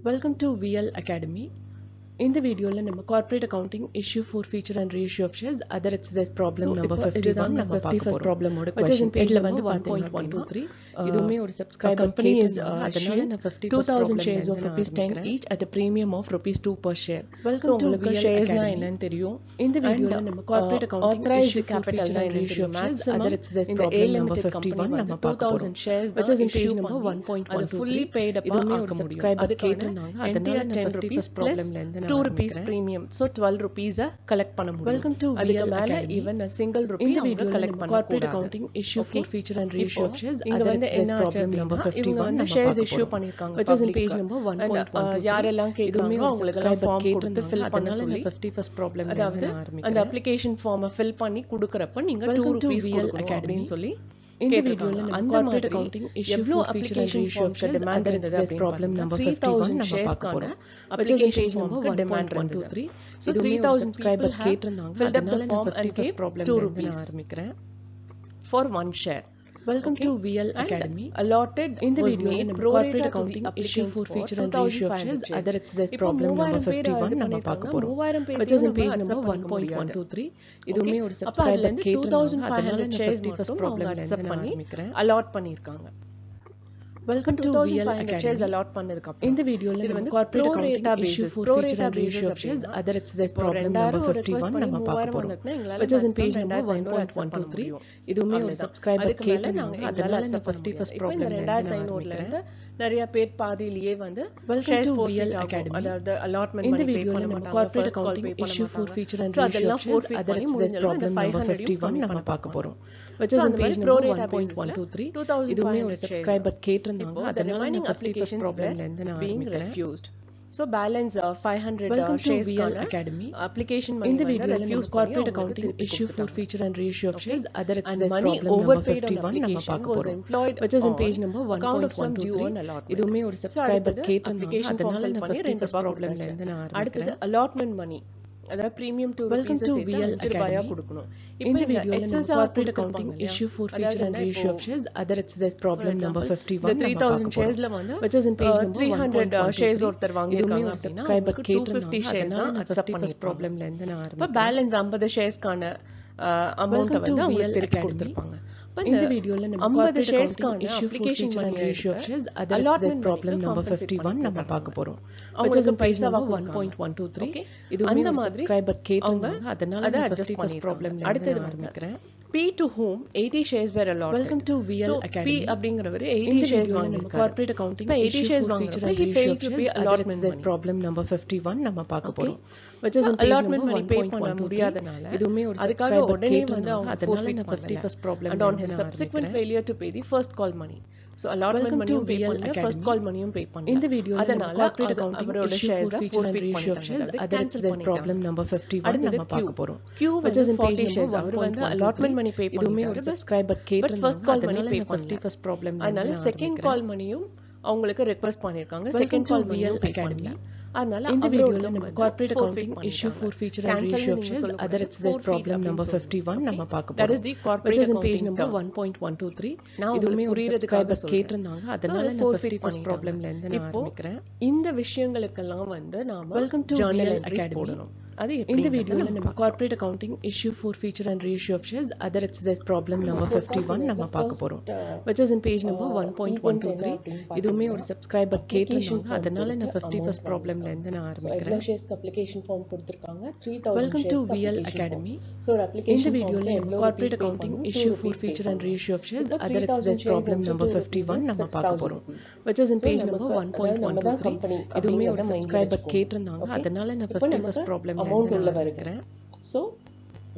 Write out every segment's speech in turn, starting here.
Welcome to VL Academy. In the video, நம்ம corporate accounting issue for feature and ratio of shares other exercise problem number 51 நம்ம பார்க்க போறோம். problem ஓட question இதுல வந்து 1.123 இதுவுமே ஒரு subscriber company is issuing 2000 shares of rupees 10 each at a premium of rupees 2 per share. Welcome to VL shares னா என்னன்னு தெரியும். இந்த வீடியோல நம்ம corporate accounting authorized capital and ratio of shares other exercise problem number 51 நம்ம பார்க்க போறோம். 2000 shares which is in page number 1.123 fully paid up இதுவுமே ஒரு subscriber கேட்டிருந்தாங்க. அதனால 10 rupees problem ல இருந்து 2 rupees premium so 12 rupees collect பண்ண முடியும். Welcome to அதுக்கு மேல even a single rupee அவங்க collect பண்ண corporate accounting issue for feature and ratio of shares இங்க வந்து என்ன problem number 51 வந்து shares issue பண்ணிருக்காங்க which is in page number 1.123 யாரெல்லாம் கேக்குறாங்க அவங்களுக்கு எல்லாம் ஃபார்ம் கொடுத்து fill பண்ண சொல்லி 51st problem அதாவது அந்த application form fill பண்ணி கொடுக்கறப்ப நீங்க 2 rupees கொடுக்கணும் அப்படினு சொல்லி இந்த வீடியோல நம்ம corporate accounting issue for feature and ratio of shares other exercise problem number 51 நம்ம பார்க்க போறோம். application number 1.123 so 3000 subscriber கேட்டிருந்தாங்க. filled up the form and gave 2 rupees ஆரம்பிக்கிறேன் for one share. Welcome to VL Academy. Allotted in the video in corporate accounting issue for feature and ratio of shares other exercise problem number 51 நம்ம பார்க்க போறோம். which is in page number 1.123 இதுவுமே ஒரு subscriber கேட்டிருந்தாங்க. அதனால 51st problem accept பண்ணி allot பண்ணிருக்காங்க. Welcome to VL Academy. shares allot பண்ணதுக்கு அப்புறம் இந்த வீடியோல நம்ம corporate accounting issue for feature and ratio of shares other exercise problem number 51 நம்ம பார்க்க போறோம். which is in page number 1.123 இதுவுமே ஒரு subscriber கேட்டிருந்தாங்க. அதனால 51st problem 2500 ல இருந்து நிறைய பேர் பாதியிலேயே வந்து shares for VL Academy அதாவது allotment இந்த வீடியோல நம்ம corporate accounting issue for feature and ratio of shares other exercise problem number 51 நம்ம பார்க்க போறோம். which is in page number 1.123 இதுவுமே ஒரு subscriber கேட்டிருந்தாங்க. the remaining applications problem being refused. So balance 500 shares VL Academy application money in the video refused corporate accounting issue for feature and ratio of shares other exercise problem number 51 நம்ம பார்க்க போறோம். which is in page number 1.123 இதுவுமே ஒரு subscriber கேட்டிருந்தாங்க. அதனால 51st problem ல இருந்து நான் ஆரம்பிக்கிறேன். அடுத்து allotment money அதாவது premium to rupees ரூபாயா கொடுக்கணும். இந்த வீடியோல நம்ம corporate accounting issue for feature and ratio of shares other exercise problem number 51 3000 sharesல வந்து which is in page number 300 shares ஒருத்தர் வாங்கிருக்காங்க அப்படினா subscriber 250 shares தான் accept பண்ணி problem ல இருந்து நான் ஆரம்பிக்கிறேன். இப்ப பேலன்ஸ் 50 sharesக்கான amount வந்து அவங்க திருப்பி கொடுத்திருப்பாங்க. இந்த வீடியோல நம்ம corporate accounting issue for feature and ratio of shares other exercise problem number 51 நம்ம பார்க்க போறோம். which is in page number 1.123 இது அந்த மாதிரி subscriber கேட்டிருந்தாங்க. அதனால 51st problem ல அடுத்து ஆரம்பிக்கிறேன். P to whom 80 shares were allotted. Welcome to VL Academy. P அப்படிங்கறவர் 80 shares வாங்கிருக்காரு. corporate accounting 80 shares வாங்குறப்ப he failed to pay allotment money. problem number 51 நம்ம பார்க்க போறோம். which is in allotment money pay பண்ண முடியாதனால இதுவுமே ஒரு அதுக்காக உடனே வந்து அவங்க அதனால 51st problem and on his subsequent failure to pay the first call money. So allotment money pay பண்ணல first call moneyயும் pay பண்ணல. இந்த வீடியோல அதனால corporate accounting issue for feature and ratio of shares other exercise problem number 51 நம்ம பார்க்க போறோம். which is in page number 1 வந்து allotment money pay பண்ணல. இதுவுமே ஒரு subscriber கேட்டிருந்தாங்க. first call money pay பண்ணல. 51st problem அதனால second call moneyயும் அவங்களுக்கு request பண்ணிருக்காங்க. second call moneyயும் pay பண்ணல. அதனால இந்த வீடியோல நம்ம corporate accounting issue for feature and ratio of shares other exercise problem number 51 நம்ம பார்க்க போறோம். that is the corporate accounting page number 1.123 இதுவுமே ஒரு subscriber கேட்டிருந்தாங்க. அதனால 51st problem ல இருந்து நான் ஆரம்பிக்கிறேன். இந்த விஷயங்களுக்கெல்லாம் வந்து நாம welcome to VL Academy அது இந்த வீடியோல நம்ம corporate accounting issue for feature and ratio of shares other exercise problem number 51 நம்ம பார்க்க போறோம். which is in page number 1.123 இதுவுமே ஒரு subscriber கேட்டிருந்தாங்க. அதனால 51st problem ல இருந்து நான் ஆரம்பிக்கிறேன். sharesக்கு application form கொடுத்திருக்காங்க 3000 welcome to VL Academy. so இந்த வீடியோல நம்ம corporate accounting issue for feature and ratio of shares other exercise problem number 51 நம்ம பார்க்க போறோம். which is in page number 1.123 இதுவுமே ஒரு subscriber கேட்டிருந்தாங்க. அதனால 51st problem amount உள்ள வருகிறேன். so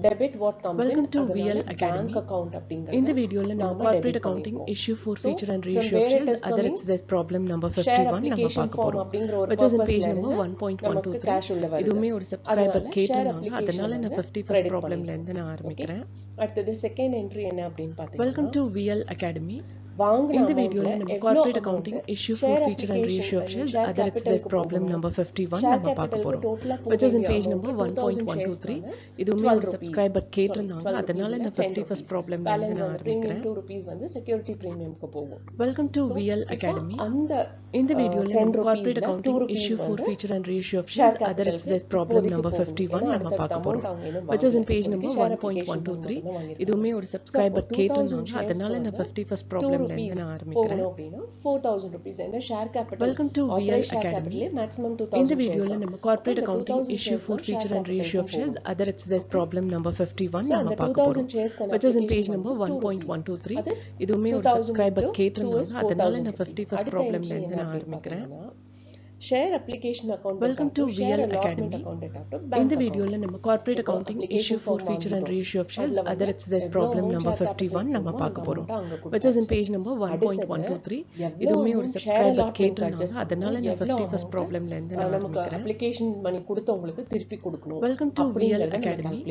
debit what comes welcome in to VL Academy bank account அப்படிங்கறது இந்த வீடியோல நம்ம corporate accounting issue for feature and ratio of shares other exercise problem number 51 நம்ம பார்க்க போறோம். which is in page number 1.123 இதுவுமே ஒரு subscriber கேட்டிருந்தாங்க. அதனால 51st problem ல இருந்து நான் ஆரம்பிக்கிறேன். அடுத்து செகண்ட் என்ட்ரி என்ன அப்படினு பாத்தீங்கன்னா welcome to VL Academy இந்த வீடியோல நம்ம corporate accounting issue 4 feature and ratio of shares other exercise problem number 51 நம்ம பார்க்க போறோம் which is in page number 1.123 இதுவுமே ஒரு சப்ஸ்கிரைபர் கேட்டிருந்தாங்க அதனால நான் 51st ப்ராப்ளம்ல இருந்து நான் ஆரம்பிக்கிறேன் ₹2 வந்து செக்யூரிட்டி பிரீமியம்க்கு போகும் வெல்கம் டு VL Academy இந்த வீடியோல நம்ம corporate accounting issue 4 feature and ratio of shares other exercise problem number 51 நம்ம பார்க்க போறோம் which is in page number 1.123 இதுவுமே ஒரு சப்ஸ்கிரைபர் கேட்டிருந்தாங்க அதனால நான் 51st ப்ராப்ளம்ல இருந்து நான் ஆரம்பிக்கிறேன் ₹4,000 என்ன share capital welcome to VL Academy maximum 2000 இந்த வீடியோல நம்ம corporate accounting issue 4 feature and ratio of shares other exercise problem number 51 நம்ம பார்க்க போறோம் which is in page number 1.123 இதுவுமே ஒரு சப்ஸ்கிரைபர் கேட்டிருந்தாங்க அதனால நான் 51st ப்ராப்ளம்ல இருந்து நான் ஆரம்பிக்கிறேன் share application account welcome to VL Academy இந்த வீடியோல நம்ம corporate accounting issue 4 feature and ratio of shares other exercise problem number 51 நம்ம பார்க்க போறோம் which is in page number 1.123 இதுவுமே ஒரு சப்ஸ்கிரைபர் கேட்டிருந்தாங்க அதனால நான் 51st ப்ராப்ளம்ல இருந்து நான் ஆரம்பிக்கிறேன் அப்ளிகேஷன் மணி கொடுத்தவங்களுக்கு திருப்பி கொடுக்கணும் welcome to VL Academy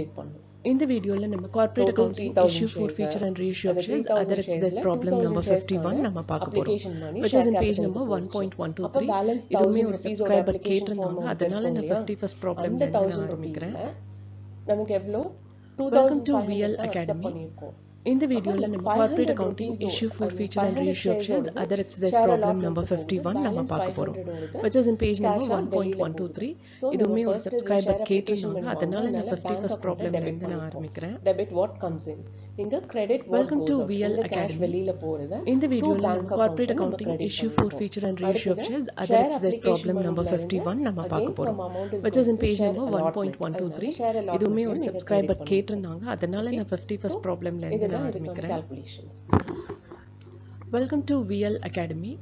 இந்த வீடியோல நம்ம corporate accounting issue 4 feature and ratio of shares other exercise problem number 51 நம்ம பார்க்க போறோம் which is in page number 1.123 இதுவுமே ஒரு சப்ஸ்கிரைபர் கேட்டிருந்தாங்க அதனால நான் 51st ப்ராப்ளம்ல இருந்து நான் ஆரம்பிக்கிறேன் நமக்கு எவ்வளவு welcome to VL Academy இந்த வீடியோல நம்ம corporate accounting issue 4 feature and ratio of shares other exercise problem number 51 நம்ம பார்க்க போறோம் which is in page number 1.123 இதுவுமே ஒரு சப்ஸ்கிரைபர் கேட்டிருந்தாங்க அதனால நான் 51st ப்ராப்ளம்ல இருந்து நான் ஆரம்பிக்கிறேன் debit what comes in இங்க credit what welcome to VL Academy வெளியில போறது இந்த வீடியோல நம்ம corporate accounting issue 4 feature and ratio of shares other exercise problem number 51 நம்ம பார்க்க போறோம் which is in page number 1.123 இதுவுமே ஒரு சப்ஸ்கிரைபர் கேட்டிருந்தாங்க அதனால நான் 51st ப்ராப்ளம்ல இருந்து நான் ஆரம்பிக்கிறேன் welcome to VL Academy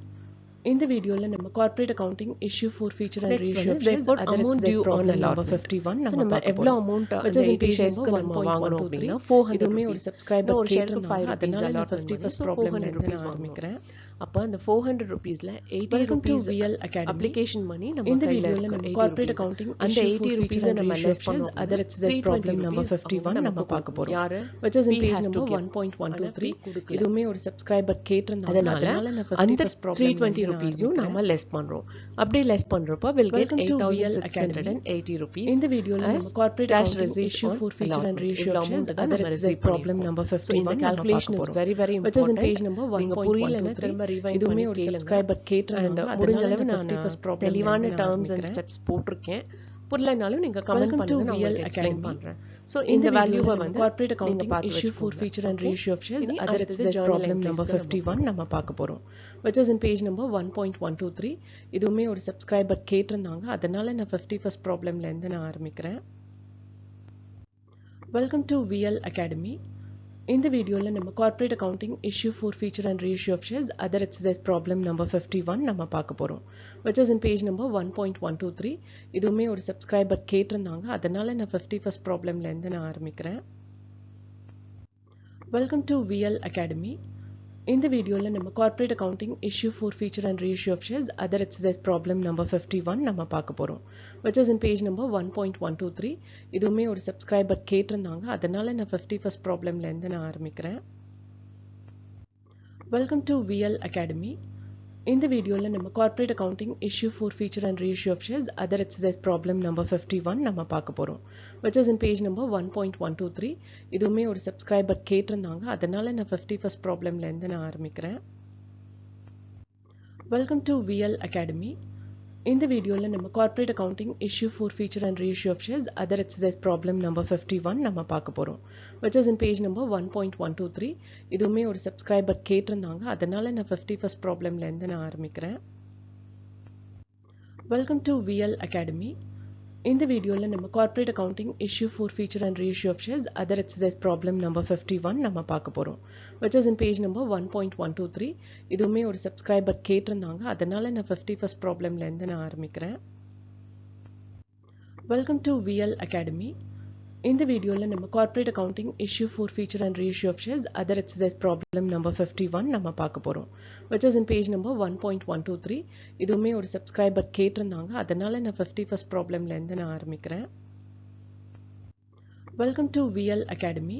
இந்த வீடியோல நம்ம corporate accounting issue 4 feature and ratio of shares other exercise problem number 51 நம்ம எவ்வளவு amount which is in page number 1.123 400 இதுவுமே ஒரு சப்ஸ்கிரைபர் கேட்டிருந்தாங்க அதனால நான் 51st ப்ராப்ளம்ல இருந்து நான் ஆரம்பிக்கிறேன் அப்ப அந்த ₹400ல ₹80 VL Academy அப்ளிகேஷன் மணி நம்ம இந்த வீடியோல நம்ம கார்ப்பரேட் அக்கவுண்டிங் அந்த ₹80 நம்ம லெஸ் பண்ணோம் அதர் எக்ஸசைஸ் ப்ராப்ளம் நம்பர் 51 நம்ம பார்க்க போறோம் யாரு which is in page number 1.123 இதுவுமே ஒரு சப்ஸ்கிரைபர் கேட்டிருந்தாங்க அதனால நான் 51st ப்ராப்ளம் ₹50 நாம லெஸ் பண்றோம் அப்படி லெஸ் பண்றப்ப will get ₹8,680 இந்த வீடியோல நம்ம corporate accounting issue 4 feature and ratio of shares other exercise problem number 51 இந்த calculation is very very which is in page number நீங்க புரியலனா திரும்ப ரிவைண்ட் இதுவுமே ஒரு சப்ஸ்கிரைபர் கேட்டிருந்தாங்க முடிஞ்ச அளவு நான் 51st ப்ராப்ளம் தெளிவான டர்ம்ஸ் அண்ட் ஸ்டெப்ஸ் போட்டுருக்கேன் புரியலனாலும் நீங்க கமெண்ட் பண்ணுங்க நான் உங்களுக்கு எக்ஸ்பிளைன் பண்றேன் சோ இந்த வேல்யூவை வந்து corporate accounting issue 4 feature and ratio of shares other exercise problem number 51 நம்ம பார்க்க போறோம் which is in page number 1.123 இதுவுமே ஒரு சப்ஸ்கிரைபர் கேட்டிருந்தாங்க அதனால நான் 51st ப்ராப்ளம்ல இருந்து நான் ஆரம்பிக்கிறேன் welcome to VL Academy இந்த வீடியோல நம்ம corporate accounting issue 4 feature and ratio of shares other exercise problem number 51 நம்ம பார்க்க போறோம் which is in page number 1.123 இதுவுமே ஒரு சப்ஸ்கிரைபர் கேட்டிருந்தாங்க அதனால நான் 51st ப்ராப்ளம்ல இருந்து நான் ஆரம்பிக்கிறேன் welcome to VL Academy இந்த வீடியோல நம்ம corporate accounting issue 4 feature and ratio of shares other exercise problem number 51 நம்ம பார்க்க போறோம் which is in page number 1.123 இதுவுமே ஒரு சப்ஸ்கிரைபர் கேட்டிருந்தாங்க அதனால நான் 51st ப்ராப்ளம்ல இருந்து நான் ஆரம்பிக்கிறேன் welcome to VL Academy இந்த வீடியோல நம்ம corporate accounting issue 4 feature and ratio of shares other exercise problem number 51 நம்ம பார்க்க போறோம் which is in page number 1.123 இதுவுமே ஒரு சப்ஸ்கிரைபர் கேட்டிருந்தாங்க அதனால நான் 51st ப்ராப்ளம்ல இருந்து நான் ஆரம்பிக்கிறேன் welcome to VL Academy இந்த வீடியோல நம்ம corporate accounting issue 4 feature and ratio of shares other exercise problem number 51 நம்ம பார்க்க போறோம் which is in page number 1.123 இதுவுமே ஒரு சப்ஸ்கிரைபர் கேட்டிருந்தாங்க அதனால நான் 51st ப்ராப்ளம்ல இருந்து நான் ஆரம்பிக்கிறேன் welcome to VL Academy இந்த வீடியோல நம்ம corporate accounting issue 4 feature and ratio of shares other exercise problem number 51 நம்ம பார்க்க போறோம் which is in page number 1.123 இதுவுமே ஒரு சப்ஸ்கிரைபர் கேட்டிருந்தாங்க அதனால நான் 51st ப்ராப்ளம்ல இருந்து நான் ஆரம்பிக்கிறேன் welcome to VL Academy இந்த வீடியோல நம்ம corporate accounting issue 4 feature and ratio of shares other exercise problem number 51 நம்ம பார்க்க போறோம் which is in page number 1.123 இதுவுமே ஒரு சப்ஸ்கிரைபர் கேட்டிருந்தாங்க அதனால நான் 51st ப்ராப்ளம்ல இருந்து நான் ஆரம்பிக்கிறேன் welcome to VL Academy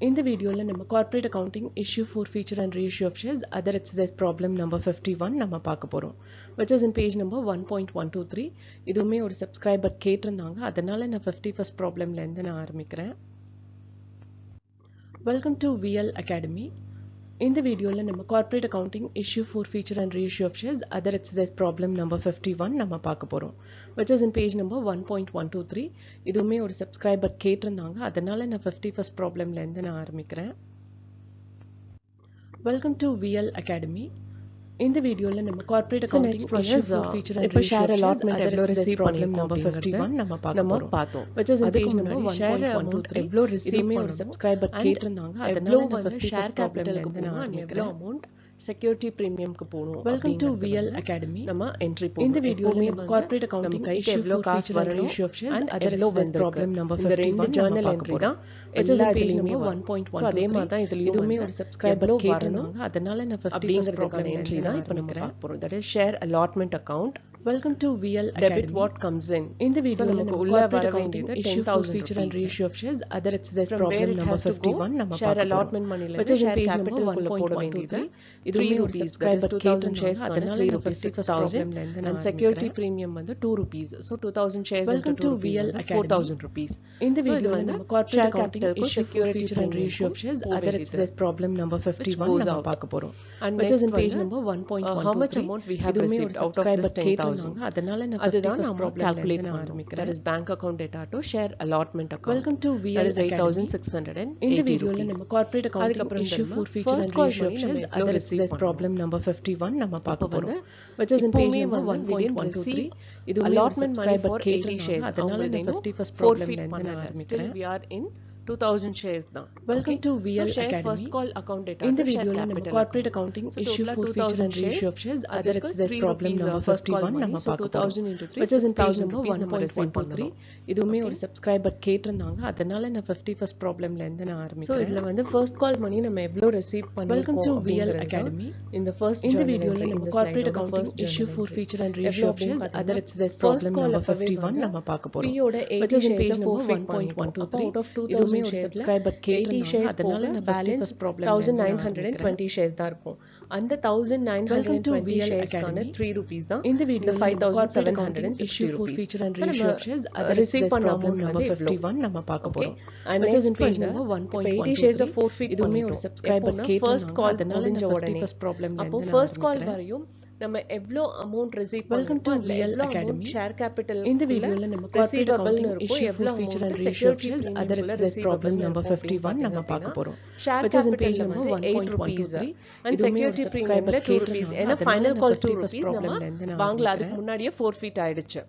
இந்த வீடியோல நம்ம corporate accounting issue 4 feature and reissue of shares other exercise problem number 51 நம்ம பார்க்க போறோம், which is in page number 1.123. இதுவுமே ஒரு சப்ஸ்கிரைபர் கேட்டிருந்தாங்க, அதனால நான் 51st ப்ராப்ளம்ல இருந்து நான் ஆரம்பிக்கிறேன். Welcome to VL Academy. இந்த வீடியோல நம்ம corporate accounting issue 4 feature and reissue of shares other exercise problem number 51 நம்ம பார்க்க போறோம், which is in page number 1.123. இதுவுமே ஒரு சப்ஸ்கிரைபர் கேட்டிருந்தாங்க, அதனால நான் 51st ப்ராப்ளம்ல இருந்து நான் ஆரம்பிக்கிறேன். Welcome to VL Academy. இந்த வீடியோல நம்ம corporate accounting issue 4 feature and reissue of shares other exercise problem number 51 நம்ம பார்த்தோம், which is in page number 1.123. எவ்வளவு ரிசீவ் ஒரு சப்ஸ்கிரைபர் கேட்டிருந்தாங்க, அதனால நான் ஷேர் கேபிட்டலுக்கு போறோம், எவ்வளவு அமௌண்ட் செக்யூரிட்டி பிரீமியம்க்கு போறோம். Welcome to VL Academy. நம்ம என்ட்ரி போடுறோம். இந்த வீடியோல நம்ம கார்ப்பரேட் அக்கவுண்டிங் கைக்கு எவ்வளவு காசு வரணும், issue of shares other exercise problem number 51 journal entry தான். which is in page number 1.123. அதே மாதிரி தான் இதுலயுமே ஒரு சப்ஸ்கிரைபர் கேட்டிருந்தாங்க, அதனால நான் 50th ப்ராப்ளம் என்ட்ரி தான் இப்போ நம்ம பார்க்க போறோம். that is share allotment account. Welcome to VL Academy. Debit what comes in. இந்த வீடியோல நம்ம உள்ள வர வேண்டியது 10,000 feature and reissue of shares other exercise problem number 51 நம்ம share allotment moneyல which is in page number 1.123. இதுமே ஒரு சப்ஸ்கிரைபர் 2000 shares அதனால 56,000 and security premium வந்து 2 rupees. so 2000 shares welcome to VL Academy 4000 rupees. இந்த வீடியோல நம்ம corporate accounting issue feature and reissue of shares other exercise problem number 51 நம்ம பார்க்க போறோம், which is in page number 1.123. how much amount we have received out of this 10,000. அதனால நான் அதுதான் நம்ம கால்குலேட் ஆரம்பிக்கிறேன். that is bank account data to share allotment account. welcome to VL Academy. 8680. இந்த வீடியோல நம்ம corporate accounting issue 4 feature and reissue of shares other exercise problem number 51 நம்ம பார்க்க போறோம், which is in page number 1.123. இது allotment money for 80 shares. அதனால நான் 51st ப்ராப்ளம்ல இருந்து நான் ஆரம்பிக்கிறேன். we are in 2000 shares தான். welcome to VL Academy. first call account data இந்த வீடியோல நம்ம corporate accounting issue 4 feature and reissue of shares other exercise problem number 51 நம்ம பார்க்க போறோம், which is in page number 1.123. இதுவுமே ஒரு சப்ஸ்கிரைபர் கேட்டிருந்தாங்க, அதனால நான் 51st ப்ராப்ளம்ல இருந்து நான் ஆரம்பிக்கிறேன். so இதுல வந்து first call money நம்ம எவ்வளவு ரிசீவ் பண்ணிருக்கோம். welcome to VL Academy. இந்த first இந்த வீடியோல நம்ம corporate accounting issue 4 feature and reissue of shares other exercise problem number 51 நம்ம பார்க்க போறோம், which is in page number 1.123. out of 2000 ஒரு சப்ஸ்கிரைபர் கேட்டிருந்தாங்க, அதனால நான் பேலன்ஸ் 1920 shares தான் இருக்கும். அந்த 1920 sharesக்கான 3 rupees தான் இந்த வீடியோல 5760 rupees feature and reissue of shares other receive பண்ண அமௌண்ட் number 51 நம்ம பார்க்க போறோம், which is in page number 1.123. shares of forfeit இதுமே ஒரு சப்ஸ்கிரைபர் கேட்டிருந்தாங்க, அதனால நான் 51st ப்ராப்ளம்ல இருந்து அப்போ ஃபர்ஸ்ட் கால் வரையும் நம்ம எவ்வளவு amount receive welcome to VL Academy. Share capital இந்த வீடியோல நம்ம corporate accounting issue 4 feature and reissue of shares other exercise problem number 51 நம்ம பார்க்க போறோம், which is in page number 1.123. and security premium 2 rupees. ஏனா ஃபைனல் கால் 2 rupees நம்ம வாங்கல, அதுக்கு முன்னாடியே forfeit ஆயிடுச்சு.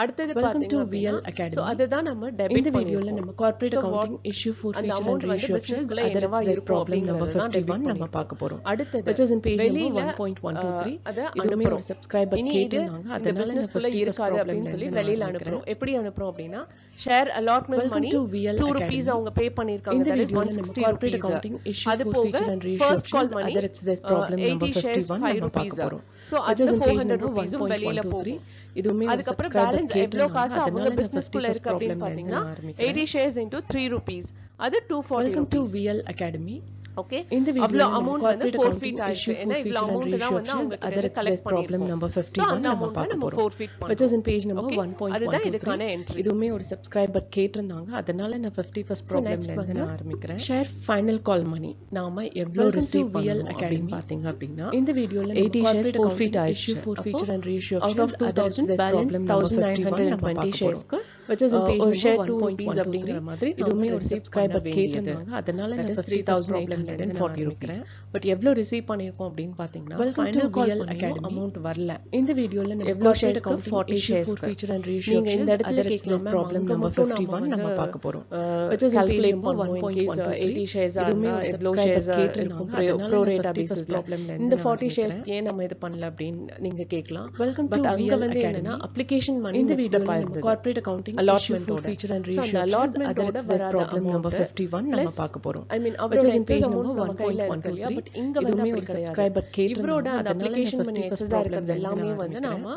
அடுத்து பாத்தீங்கன்னா VL Academy. so அதுதான் நம்ம டெபிட் இந்த வீடியோல நம்ம corporate accounting issue 4 feature and reissue of shares other exercise problem number 51 நம்ம பார்க்க போறோம், அடுத்து which is in page number 1.123. இதுமே ஒரு சப்ஸ்கிரைபர் கேட்டிருந்தாங்க, அதனால நான் 50th ப்ராப்ளம்னு சொல்லி வெளியில அனுப்புறோம். எப்படி அனுப்புறோம் அப்படினா ஷேர் allotment money 2 rupees அவங்க பே பண்ணிருக்காங்க, that is 160 corporate accounting issue 4 feature and reissue of shares other exercise problem number 51 நம்ம பார்க்க போறோம். so அது 400 rupees வெளியில போகும். இதுமே அதுக்கப்புறம் பேலன்ஸ் எவ்வளவு காசு அவங்க பிசினஸ் குள்ள இருக்கு அப்படினு பாத்தீங்கன்னா 80 shares into 3 rupees அது 240 welcome to VL Academy. okay இந்த வீடியோல அமௌண்ட் வந்து forfeit ஆயிடுச்சு, ஏனா இவ்வளவு அமௌண்ட் தான் வந்து அவங்க other exercise problem number 51 நம்ம பார்க்க போறோம், which is in page number 1.123. அதுதான் இதுக்கான என்ட்ரி. இதுவுமே ஒரு சப்ஸ்கிரைபர் கேட்டிருந்தாங்க, அதனால நான் 51st ப்ராப்ளம்ல இருந்து நான் ஆரம்பிக்கிறேன். ஷேர் ஃபைனல் கால் மணி நாம எவ்வளவு ரிசீவ் பண்ணோம் அப்படின்னு பாத்தீங்க அப்படினா இந்த வீடியோல 80 shares forfeit ஆயிடுச்சு. 4 feature and reissue of shares other exercise problem number 51 நம்ம பார்க்க போறோம், which is in page number 1.123 அப்படிங்கற மாதிரி இதுவுமே ஒரு சப்ஸ்கிரைபர் கேட்டிருந்தாங்க, அதனால நான் 3000 40 rupees. பட் எவ்வளவு ரிசீவ் பண்ணிருக்கோம் அப்படினு பாத்தீங்கன்னா ஃபைனல் கால் அமௌண்ட் வரல. இந்த வீடியோல நம்ம எவ்வளவு ஷேர்ஸ்க்கு 40 shares feature and reissue of shares other exercise problem number 51 நம்ம பார்க்க போறோம், which is calculate பண்ண 1.123. 80 shares இதுமே எவ்வளவு shares கேட்டிருக்காங்க, pro rata basis ப்ராப்ளம்ல இந்த 40 shares ஏன் நம்ம இது பண்ணல அப்படினு நீங்க கேட்கலாம். பட் அங்க வந்து என்னன்னா அப்ளிகேஷன் மணி இந்த வீடியோல நம்ம corporate accounting allotment feature and reissue of shares other exercise problem number 51 நம்ம பார்க்க போறோம், I mean which is in page number 1.123. But இங்க வந்து ஒரு சப்ஸ்கிரைபர் கேட்டிருந்தாங்க, இவரோட அந்த அப்ளிகேஷன் பண்ணி எக்ஸஸ் இருக்கிறது எல்லாமே வந்து நாம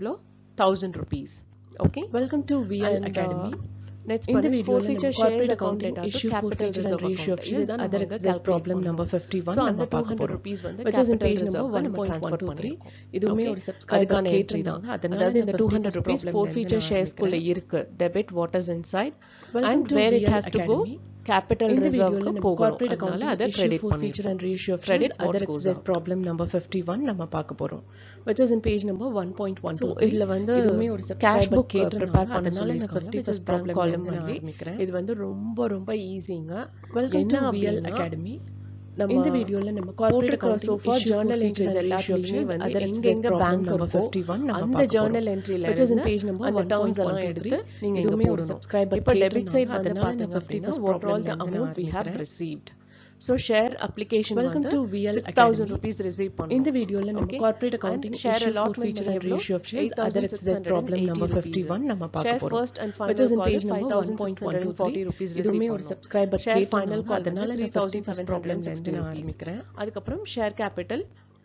எவ்வளோ 1000 rupees. Okay. Welcome to VL Academy. Next In one the is video, forfeiture shares account accounting data issue to for capital feature and reserve ratio of account. shares இதுதான் other நம்ம exercise calculate problem number பண்ணுவோம். 51 So நம்ம அந்த பார்க்க 200 போறோம். rupees வந்து which is in capital page reserve number நம்ம transfer 1.123. பண்ணிருக்கோம். இதுவுமே Okay. ஒரு subscriber அதுக்கான entry கேட்டிருந்தாங்க. தான். அதனால அதாவது இந்த இந்த 200 rupees problem forfeiture நான் shares குள்ள ஆரம்பிக்கிறேன். இருக்கு. Debit what is inside Welcome and to where it VL has to go Academy. capital இந்த reserve வீடியோல க்கு நம்ம போகணும். corporate அதனால accounting அதை issue credit for feature and பண்ணிருக்கோம். ratio of Credit shares what other goes exercise out. problem number 51 நம்ம பார்க்க போறோம். which is in page number 1.123. So இதுல வந்து இதுவுமே ஒரு cash subscriber book prepare கேட்டிருந்தாங்க. பண்ண அதனால நான் சொல்லிருக்காங்க. 51st which is problem column நான் only. ஆரம்பிக்கிறேன். இது வந்து ரொம்ப ரொம்ப ஈஸிங்க. Welcome என்ன to VL அப்படின்னா Academy. நம்ம இந்த வீடியோல நம்ம corporate accounting sofa journal entries எல்லாத்துலயுமே வந்து எங்க பேங்க் இருக்கோ அந்த ஜர்னல் என்ட்ரில இருந்து அந்த டர்ம்ஸ் எல்லாம் எடுத்து நீங்க இங்க போடணும். இப்போ டெபிட் சைடு வந்து பாத்தீங்க அப்படின்னா what all the amount we have received. So share application வந்து 6000 rupees receive பண்ணோம். இந்த வீடியோல நம்ம corporate accounting share allotment feature and ratio of shares other exercise problem number 51 நம்ம பார்க்க share போறோம். first and final call 5640 rupees இதுமே receive ஒரு பண்ணோம். சப்ஸ்கிரைபர் share கேட்டனால final call அதனால வந்து நான் 3760 நான் rupees. ஆரம்பிக்கிறேன். அதுக்கப்புறம் share capital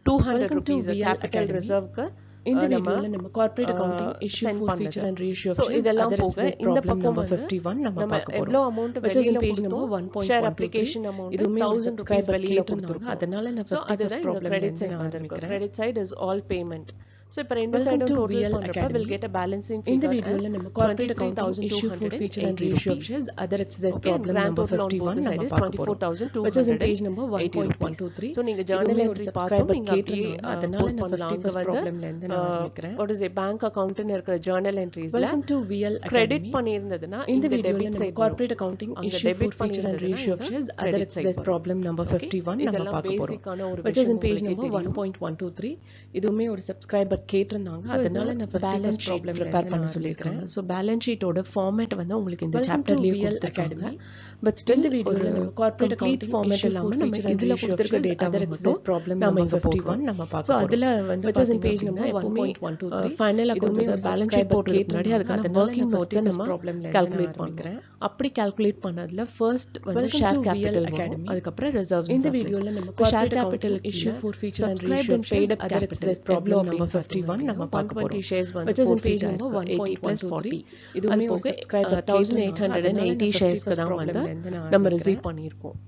200 Welcome to rupees VL capital Academy. reserve-க்கு இந்த வீடியோல நம்ம corporate accounting issue send for பண்ணது. feature and ratio of So shares இதெல்லாம் other போக exercise இந்த problem பக்கம் number வந்து 51 நம்ம நம்ம பார்க்க எவ்வளவு போறோம். amount Which is in வெளியில page number கொடுத்தோம் share 1.123. application amount இதுமே ஒரு 1000 rupees subscriber வெளியில கேட்டிருந்தாங்க. கொடுத்திருக்கோம். அதனால நான் So 51st அதுதான் இந்த problem credit side நான் வந்திருக்கு. ஆரம்பிக்கிறேன். Credit side is all payment. So இப்போ ரெண்டு Welcome சைடும் to total VL பண்றப்ப Academy. will get a balancing இந்த figure as வீடியோல நம்ம corporate accounting issue for feature and ratio of 23,280 shares other exercise Okay, and problem grand number total on both 51 the side நம்ம is பார்க்க போறோம். Which is in page number 24,280 1.123. So நீங்க journal இதுமே ஒரு entry subscriber பார்த்தோம் நீங்க அப்படியே கேட்டிருந்தாங்க. அதனால post நான் பண்ணலாம். அங்க 51st வந்து problemல இருந்து நான் ஆரம்பிக்கிறேன். what is a bank account ன்னு இருக்கிற journal entries-ல Welcome to VL credit Academy. பண்ணியிருந்ததுன்னா இந்த இந்த வீடியோல debit நம்ம side கார்ப்பரேட் வரும். அக்கவுண்டிங் அங்க issue for debit feature and பண்ணியிருந்ததுன்னா ratio of இங்க shares other credit side exercise வரும். problem number Okay? 51 நம்ம இதெல்லாம் பார்க்க போறோம். பேசிக்கான ஒரு Which is in விஷயம் page உங்களுக்கே number தெரியும். 1.123. இதுவுமே ஒரு சப்ஸ்கிரைபர் கேட்டிருந்தாங்க. அதனால நான் 51st problem ப்ரிப்பேர் பண்ண சொல்லியிருக்காங்க. ஸோ பேலன்ஸ் ஷீட்டோட ஃபார்மேட் வந்து உங்களுக்கு இந்த சாப்டர்லயே கொடுத்திருக்காங்க. பட் ஸ்டில் இந்த வீடியோல நம்ம corporate complete accounting format issue இல்லாம for நம்ம feature and இதுல ratio of கொடுத்திருக்க shares டேட்டா other மட்டும் exercise problem நம்ம number 51 நம்ம பார்க்க So போறோம். அதுல வந்து Which is in page பாத்தீங்கன்னா number எப்பவுமே 1.123. ஃபைனல் இதுவுமே அக்கவுண்ட் ஒரு பேலன்ஸ் ஷீட் subscriber போடுறதுக்கு முன்னாடி கேட்டிருந்தாங்க. அதுக்கான அதனால ஒர்க்கிங் நான் நோட்ஸை 51st நம்ம problemல இருந்து கால்குலேட் நான் பண்றோம். அப்படி கால்குலேட் பண்ணதுல ஃபர்ஸ்ட் வந்து Welcome share to VL capital Academy. வரும். அதுக்கப்புறம் ரிசர்வ்ஸ் இந்த வீடியோல நம்ம share corporate capital accounting issue for feature and subscribe ratio and of paid shares up other capital exercise problem எவ்வளவு number அப்படின்னு 51 நம்ம பார்க்க 120 போறோம். ஷேர்ஸ் வந்து Which is in page forfeit number ஆயிருக்கு. 80 plus 40 இதுவுமே ஒரு அது போக subscriber 1880 ஷேர்ஸ்க்கு தான் வந்து நம்ம ரிசீவ் ரிசீவ் பண்ணியிருக்கோம்.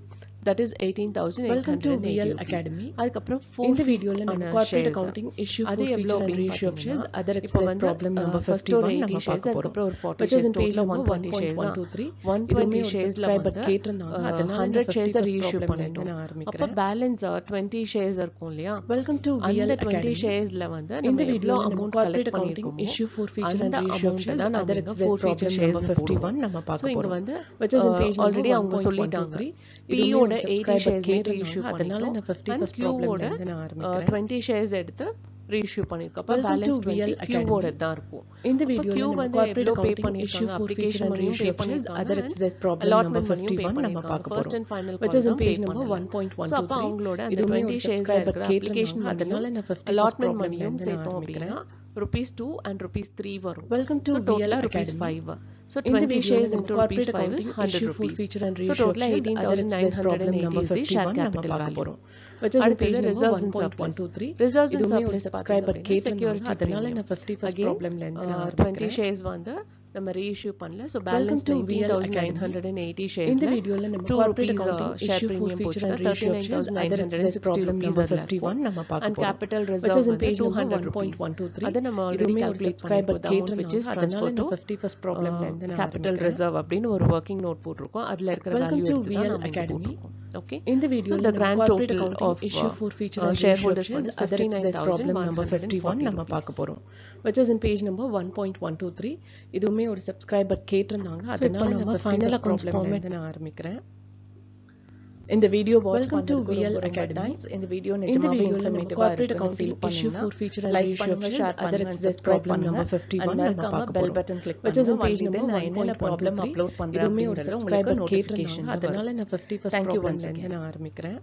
That is Welcome to 18,880 VL rupees. Academy. அதுக்கப்புறம் இந்த வீடியோல நம்ம கார்ப்பரேட் shares. அக்கவுண்டிங் இஷ்யூ அது for எவ்வளவு feature and அப்படின்னு ratio of shares பாத்தீங்கன்னா, other இப்போ exercise வந்து problem number first ஒரு 51 80 நம்ம shares, பார்க்க போறோம். அதுக்கப்புறம் ஒரு 40 Which is in shares, page total number 120 shares தான். 1.123. 120 ஒரு sharesல subscriber வந்து கேட்டிருந்தாங்க. அதனால 100 shares 51st reissue problemல பண்ணிட்டோம். நான் அப்ப ஆரம்பிக்கிறேன். பேலன்ஸ் 20 shares இருக்கும் இல்லையா? Welcome to VL அந்த 20 Academy. sharesல வந்து இந்த நம்ம எவ்வளவு வீடியோல நம்ம அமௌண்ட் கார்ப்பரேட் கலெக்ட் அக்கவுண்டிங் பண்ணிருக்கோமோ இஷ்யூ for feature and அந்த ratio of அமௌண்ட் shares தான் நம்ம other இங்க exercise forfeiture problem shares number 51 நம்ம ஸோ பார்க்க இங்க போறோம். வந்து Which is in page number already அவங்க சொல்லிட்டாங்க 1.123. P இதுவுமே ஓட ஒரு 80 subscriber shares மட்டும் கேட்டிருந்தாங்க. reissue அதனால பண்ணிட்டோம். நான் 51st And Q problemல ஓட இருந்து நான் ஆரம்பிக்கிறேன். 20 shares எடுத்து reissue பண்ணிருக்கோம். அப்ப Welcome to balance VL 20 Q Academy. ஓட தான் இருக்கும். இந்த அப்ப வீடியோல Q நம்ம வந்து கார்ப்பரேட் எவ்வளவு பே அக்கவுண்டிங் இஷ்யூ பண்ணிருக்காங்க, for feature அப்ளிகேஷன் and மணியும் ratio பே of shares பண்ணிருக்காங்க, other exercise problem number allotment மணியும் பே 51 நம்ம பண்ணிருக்காங்க. பார்க்க First போறோம். and final Which call is in தான் page pay number பண்ணல. So அப்ப 1.123. அவங்களோட அந்த இதுவுமே 20 ஒரு sharesல subscriber இருக்கிற அப்ளிகேஷன் கேட்டிருந்தாங்க. மணியும் அதனால நான் 51st allotment problemல மணியும் இருந்து நான் சேர்த்தோம் ஆரம்பிக்கிறேன். அப்படின்னா ₹2 and ₹3 வரும். Welcome to So total VL rupees Academy. 5. So இந்த 20 வீடியோல shares நம்ம into corporate rupees 5 is accounting 100 issue for rupees. feature and So ratio of total shares other exercise problem 18,980 number is the share 51 நம்ம capital பார்க்க value. போறோம். Which is in page அடுத்தது number reserves and surplus. 1.123. Reserves and இதுவுமே ஒரு surplus subscriber பாத்தீங்க கேட்டிருந்தாங்க. அப்படின்னா அதனால security நான் 51st Again, problemல இருந்து நான் 20 ஆரம்பிக்கிறேன். shares வந்து நம்ம reissue பண்ணல. So Welcome balance to VL Academy. 19,980 இந்த sharesல வீடியோல நம்ம 2 corporate rupees accounting share issue for premium feature and போச்சுன்னா ratio of shares other exercise 39,960 problem rupees number அதுல 51 இருக்கும். நம்ம பார்க்க And போறோம். capital Which reserve is in வந்து page number 200 rupees. 1.123. அதை நம்ம already இதுவுமே ஒரு calculate subscriber பண்ணிருக்கோம். The amount which is கேட்டிருந்தாங்க. அதனால transfer to நான் 51st problemல இருந்து நான் capital ஆரம்பிக்கிறேன். reserve அப்படின்னு ஒரு working note போட்டிருக்கோம். அதுல இருக்கிற Welcome value to எடுத்து தான் VL நம்ம இங்க Academy. போட்டிருக்கோம். Okay. இந்த So வீடியோல the நம்ம grand corporate total accounting of issue for feature and ratio of shareholders shares funds other exercise problem number 51 நம்ம 59,140 பார்க்க போறோம். Which is in page number 1.123. இதுவுமே ஒரு சப்ஸ்கிரைபர் கேட்டிருந்தாங்க. அதனால நம்ம நான் final 51st accounts problemல format இருந்து நான் ஆரம்பிக்கிறேன். இந்த வீடியோ வாட்ச் Welcome to பண்ணதுக்கு VL ரொம்ப ரொம்ப Academy. thanks. இந்த வீடியோ இந்த நிஜமாவே வீடியோல நம்ம இன்ஃபர்மேட்டிவா கார்ப்பரேட் இருக்குன்னு அக்கவுண்டிங் ஃபீல் இஷ்யூ பண்ணீங்கன்னா for feature and like ratio of பண்ணுங்க, shares ஷேர் other பண்ணுங்க, exercise சப்ஸ்கிரைப் problem பண்ணுங்க number 51 and நம்ம மறக்காம பார்க்க பெல் போறோம். Button click Which is in பண்ணுங்க. page வந்து number நான் என்னென்ன ப்ராப்ளம் 1.123. அப்லோட் பண்றேன் இதுவுமே ஒரு அப்படிங்கறது subscriber உங்களுக்கு கேட்டிருந்தாங்க. நோட்டிஃபிகேஷன் அதனால வரும். நான் 51st Thank you once problemல இருந்து again. நான் ஆரம்பிக்கிறேன்.